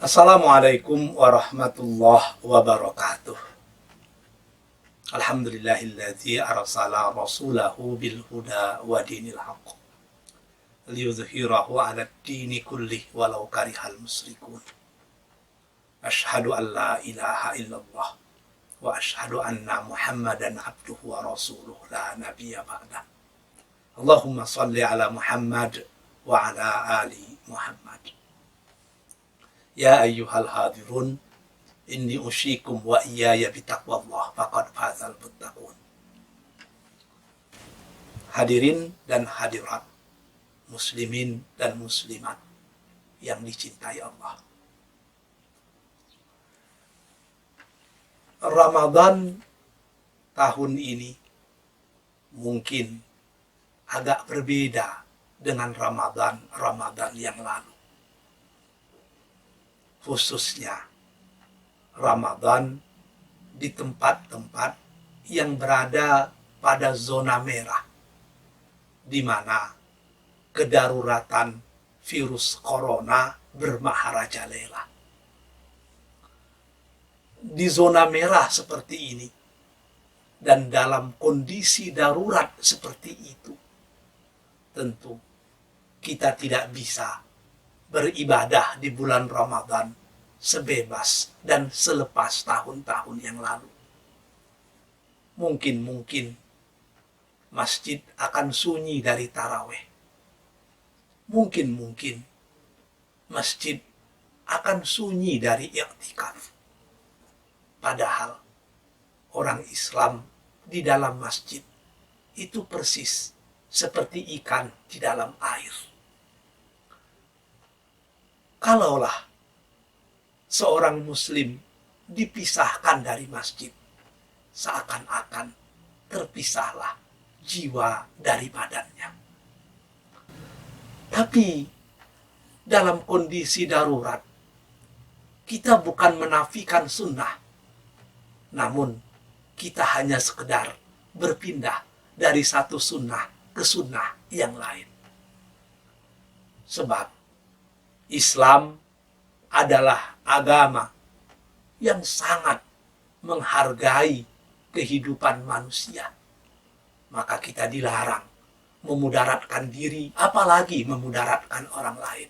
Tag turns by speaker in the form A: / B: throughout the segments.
A: Assalamualaikum warahmatullahi wabarakatuh. Alhamdulillahilladzi arsala rasulahu bil huda wa dinil haqq liyudhhirahu 'ala ad-dini kullih walau karihal musyrikun. Asyhadu an la ilaha illallah wa asyhadu anna Muhammadan abduhu wa rasuluh la nabiyya ba'dah. Allahumma shalli ala Muhammad wa ala ali Muhammad. Ya ayyuhal hadirun, inni usyikum wa iyaya bitaqwallah faqad fazal muttaqun. Hadirin dan hadirat, muslimin dan muslimat yang dicintai Allah. Ramadan tahun ini mungkin agak berbeda dengan Ramadan yang lalu. Khususnya Ramadan di tempat-tempat yang berada pada zona merah, di mana kedaruratan virus corona bermaharajalela. Di zona merah seperti ini, dan dalam kondisi darurat seperti itu, tentu kita tidak bisa beribadah di bulan Ramadan sebebas dan selepas tahun-tahun yang lalu. Mungkin masjid akan sunyi dari tarawih. Mungkin masjid akan sunyi dari i'tikaf. Padahal orang Islam di dalam masjid itu persis seperti ikan di dalam air. Kalaulah seorang muslim dipisahkan dari masjid, seakan-akan terpisahlah jiwa dari badannya. Tapi dalam kondisi darurat, kita bukan menafikan sunnah, namun kita hanya sekedar berpindah dari satu sunnah ke sunnah yang lain. Sebab Islam adalah agama yang sangat menghargai kehidupan manusia. Maka kita dilarang memudaratkan diri, apalagi memudaratkan orang lain.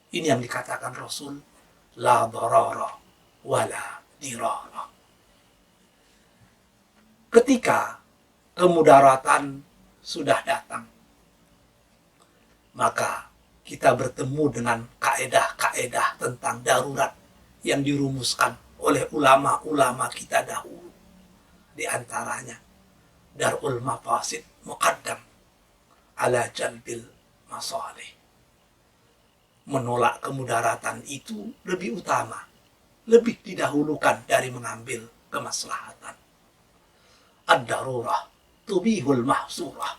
A: Ini yang dikatakan Rasul, la darara wala dirara. Ketika kemudaratan sudah datang, maka kita bertemu dengan kaedah-kaedah tentang darurat yang dirumuskan oleh ulama-ulama kita dahulu. Di antaranya, darul mafasid muqaddam ala jalbil masalih. Menolak kemudaratan itu lebih utama, lebih didahulukan dari mengambil kemaslahatan. Ad-darurah tubihul mahsurah,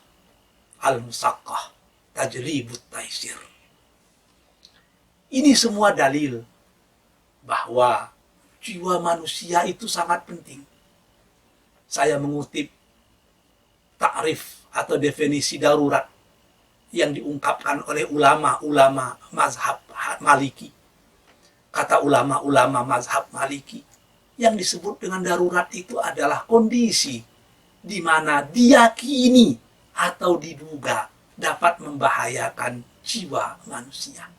A: al-musaqqah tajribut taisir. Ini semua dalil bahwa jiwa manusia itu sangat penting. Saya mengutip takrif atau definisi darurat yang diungkapkan oleh ulama-ulama mazhab Maliki. Kata ulama-ulama mazhab Maliki, yang disebut dengan darurat itu adalah kondisi di mana diyakini atau diduga dapat membahayakan jiwa manusia.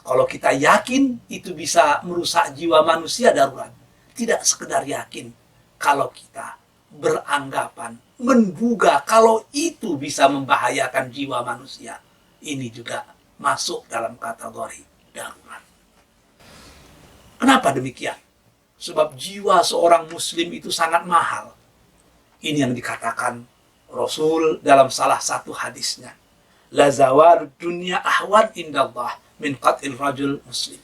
A: Kalau kita yakin itu bisa merusak jiwa manusia, darurat. Tidak sekedar yakin, kalau kita beranggapan, menduga kalau itu bisa membahayakan jiwa manusia, ini juga masuk dalam kategori darurat. Kenapa demikian? Sebab jiwa seorang muslim itu sangat mahal. Ini yang dikatakan Rasul dalam salah satu hadisnya. La zawal dunya ahwan indallah min qatil rajul muslim.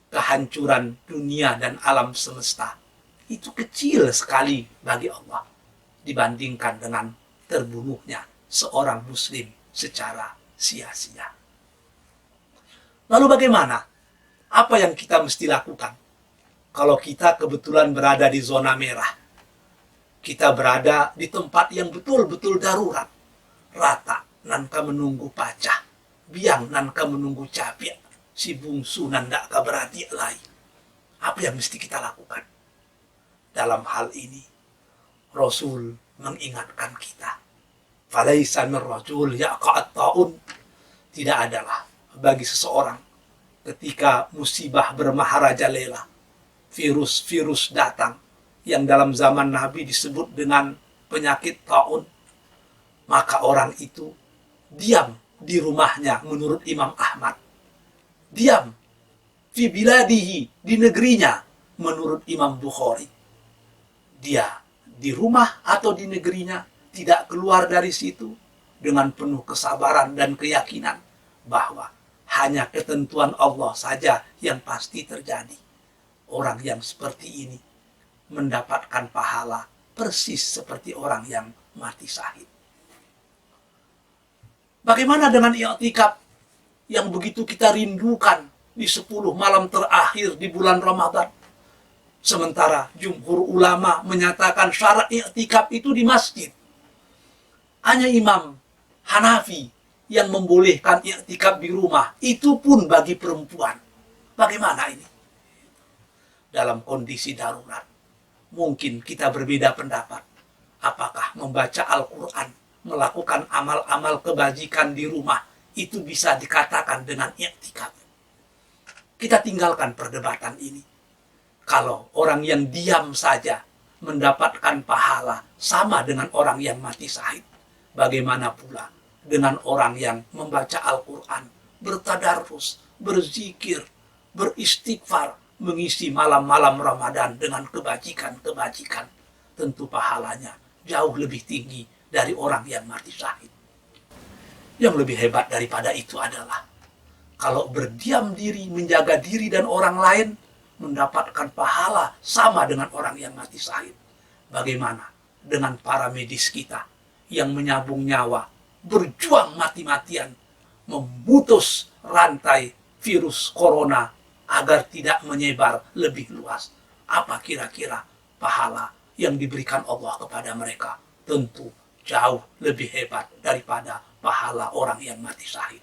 A: Kehancuran dunia dan alam semesta itu kecil sekali bagi Allah dibandingkan dengan terbunuhnya seorang muslim secara sia-sia. Lalu bagaimana? Apa yang kita mesti lakukan? Kalau kita kebetulan berada di zona merah, kita berada di tempat yang betul-betul darurat, rata, nanka menunggu pacah, biang nanka menunggu capek, si bungsu nanda kaberadi lai. Apa yang mesti kita lakukan? Dalam hal ini, Rasul mengingatkan kita. Falaisa min rajul yaqa'at ta'un. Tidak adalah bagi seseorang ketika musibah bermaharajalela, virus-virus datang yang dalam zaman Nabi disebut dengan penyakit ta'un, maka orang itu diam di rumahnya menurut Imam Ahmad. Diam fi biladihi, di negerinya menurut Imam Bukhari. Dia di rumah atau di negerinya tidak keluar dari situ dengan penuh kesabaran dan keyakinan bahwa hanya ketentuan Allah saja yang pasti terjadi. Orang yang seperti ini mendapatkan pahala persis seperti orang yang mati syahid. Bagaimana dengan i'tikaf yang begitu kita rindukan di 10 malam terakhir di bulan Ramadan? Sementara jumhur ulama menyatakan syarat i'tikaf itu di masjid. Hanya Imam Hanafi yang membolehkan i'tikaf di rumah, itu pun bagi perempuan. Bagaimana ini? Dalam kondisi darurat, mungkin kita berbeda pendapat. Apakah membaca Al-Quran, melakukan amal-amal kebajikan di rumah, itu bisa dikatakan dengan i'tikaf? Kita tinggalkan perdebatan ini. Kalau orang yang diam saja mendapatkan pahala sama dengan orang yang mati syahid, bagaimana pula dengan orang yang membaca Al-Quran, bertadarus, berzikir, beristighfar, mengisi malam-malam Ramadan dengan kebajikan-kebajikan? Tentu pahalanya jauh lebih tinggi dari orang yang mati syahid. Yang lebih hebat daripada itu adalah kalau berdiam diri, menjaga diri dan orang lain, mendapatkan pahala sama dengan orang yang mati syahid. Bagaimana dengan para medis kita yang menyambung nyawa, berjuang mati-matian, memutus rantai virus corona agar tidak menyebar lebih luas? Apa kira-kira pahala yang diberikan Allah kepada mereka? Tentu jauh lebih hebat daripada pahala orang yang mati syahid.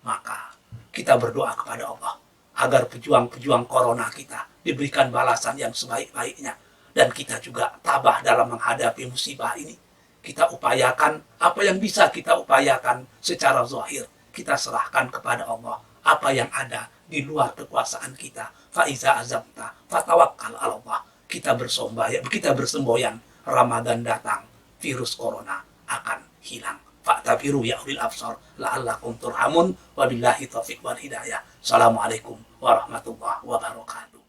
A: Maka kita berdoa kepada Allah agar pejuang-pejuang corona kita diberikan balasan yang sebaik-baiknya. Dan kita juga tabah dalam menghadapi musibah ini. Kita upayakan apa yang bisa kita upayakan secara zahir. Kita serahkan kepada Allah apa yang ada di luar kekuasaan kita. Faiza azamta fatawakkal 'ala Allah. Kita bersemboyan Ramadan datang, virus corona akan hilang. Fa'tabiru ya ulil absar la'allakum turhamun. Wabillahi taufiq wal hidayah. Assalamualaikum warahmatullahi wabarakatuh.